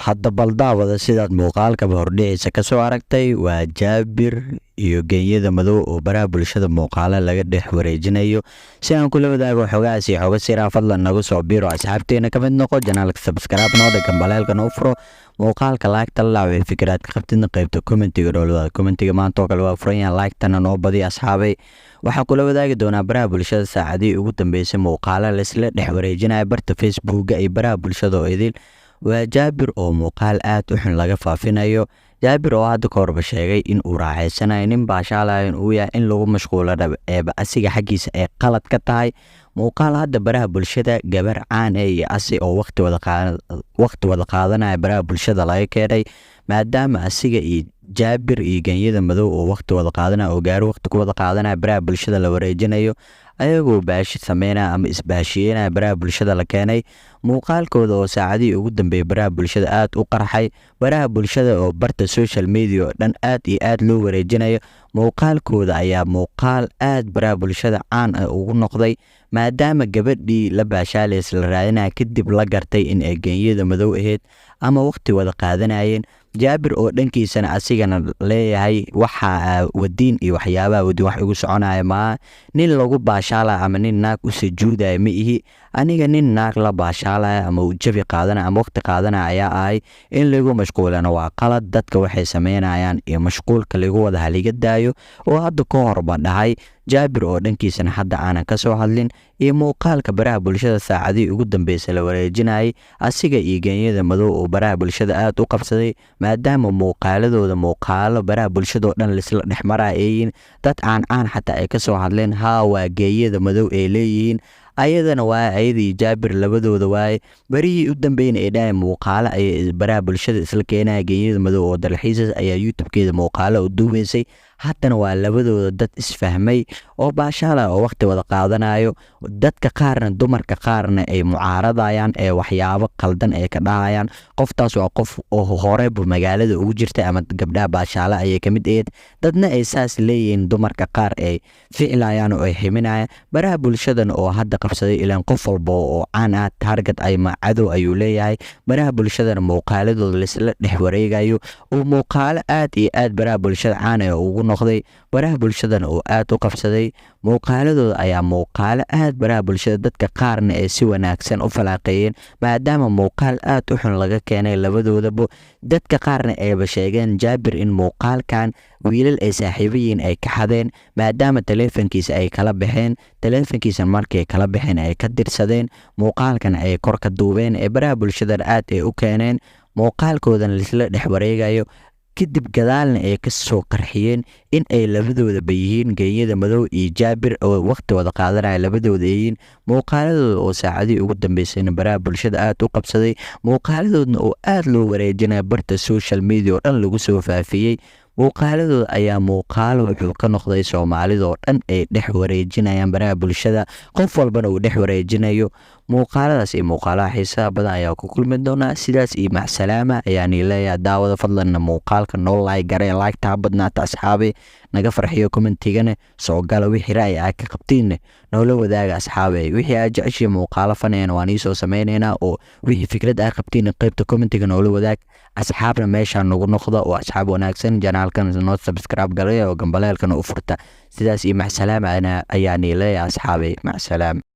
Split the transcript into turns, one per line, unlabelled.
hadda baldaawada sidaad muuqaalka hordhiciisa ka soo aragtay waa Jaabir iyo geeyada madow oo baraha bulshada muuqaala laga dhex wareejinayo si aan kula wadaago xogahaas iyo xogo sira fadlan nagu soo biiro asxaabteena ka mid noqo janaalka subscribe noo dhagan baleelkan u furo muuqaalka like la wixii fikrad ka qabtidna qaybta commentiga dhoolada commentiga maanta oo kale waa furan like tan noo badi asxaabay waxa kula wadaagi doonaa baraha bulshada saacadii ugu dambeysay muuqaala la isla dhex wareejinayo barta Facebook ay baraha bulshada oo idil waa Jaabir oo muuqaal aad u xun laga faafinayo Jaabir oo hadda ka horba sheegay in uu raaxaysanayo nin baashaalayo uu yahay in lagu mashquulo asiga xaqiisa ay qalad ka tahay muuqaal hadda baraha bulshada gabar caan iyo asi oo waqti wada qaadanaya baraha bulshada laga keenay maadaama asiga iyo Jaabir iyo geeyada madow oo waqti wada qaadanaya oo gaar waqti ku wada qaadanaya baraha bulshada la wareejinayo ayagoo baashi sameynaa ama isbaashiyeenaya baraha bulshada la keenay muuqaalkooda oo saacadii ugu dambeeyay baraha bulshada aad u qarxay baraha bulshada oo barta social media oo dhan aad iyo aad loo wareejinayo muuqaalkooda ayaa muuqaal aad baraha bulshada caan ah ugu noqday maadaama gabadhii la baashaaleys la raadinaya kadib la gartay in ay geeyada madow ahayd ama waqti wada qaadanayeen Jaabir oo dhankiisana asigana leeyahay waxa wadiin iyo waxyaabaha wadiin wax ugu soconaya ma nin lagu baashaala ama nin naag u sujuuday ma ihi aniga nin naag la baashaala ama u jabi qaadana ama waqti qaadana ayaa ahay in lagu mashquulana waa qalad dadka waxay sameynayaan iyo mashquulka lagu wada haliga daayo oo hadda ka horba dhahay Jaabir oo dhankiisana hadda aanan ka soo hadlin iyo muuqaalka baraha bulshada saacadii ugu dambeysay la wareejinayay asiga iyo geeyada madow oo baraha bulshada aad u qabsaday maadaama muuqaalo baraha bulshada oo dhan la isla dhexmarayeen dad caan xataa ay ka soo hadleen waa geeyada madow ay leeyihiin ayadana waa ayadii Jaabir labadooda waay barihii u dambeeyay ee dhaay muuqaalo ay baraha bulshada isla keenay geeyada madow oo dalxiis ayaa YouTube-keeda muuqaalo u duubeysay haddana waa labadooda dad isfahmay oo baashaala oo waqti wada qaadanayo dadka qaarna dumarka qaarna ay mucaaradayaan ee waxyaabo qaldan ay ka dhahayaan qoftaas waa qof oo hore magaalada ugu jirtay ama gabdhaha baashaala ay ka mid ahayd dadna ay saas leeyihiin dumarka qaar ay ficlayaan oo ay ximinayaan baraha bulshadan oo hadda qabsaday ilaan qof walba oo caan ah target ay macadow ayuu leeyahay baraha bulshadana muuqaaladooda la isla dhex wareegayo oo muuqaalo aad iyo aad baraha bulshada caan ah ugu noqday baraha bulshadana oo aad u qabsaday muuqaaladooda ayaa muuqaalo aad baraha bulshada dadka qaarna ay si wanaagsan u falaaqeeyeen maadaama muuqaal aad u xun laga keenay labadoodaba dadka qaarna ayba sheegeen Jaabir in muuqaalkan wiilal ay saaxiibayiin ay ka xadeen maadaama taleefankiisa ay kala baxeen taleefankiisa markay kala baxeen ay ka dirsadeen muuqaalkan ay kor ka duubeen ee baraha bulshada aad ay u keeneen muuqaalkoodan la isla dhex wareegayo kadib gadaalna ay ka soo qarxiyeen in ay labadooda yihiin geeyada madow iyo Jaabir oo waqti wada qaadanaya labadooda yihiin muuqaaladooda oo saacadii ugu dambeysay baraha bulshada aad u qabsaday muuqaaladoodna oo aad loo wareejinayo barta social media oo dhan lagu soo faafiyay muuqaaladooda ayaa muuqaalo wuxuu ka noqday Soomaalida oo dhan ay dhex wareejinayaan baraha bulshada qof walbana uu dhex wareejinayo muuqaaladaas iyo muuqaalaha xiisaha badan ayaa ku kulmi doona sidaas iyo macsalama ayaan leeyahay daawada fadlan muuqaalka noo like garee like taa badnaata asxaabi naga farxiyo commentigana soo gala wixii raay aad ka qabtiin noola wadaaga asxaabi wixii aad jeceshay muuqaalo faneen waan soo sameeynaa oo wixii fikrad aad qabtiin qaybta commentiga noola wadaag asxaabna meesha nagu noqdo oo asxaab wanaagsan janaalkan noo subscribe gareeyo oo gambaleelkan u furta sidaas iyo macsalama ayaan leeyahay asxaabi macsalama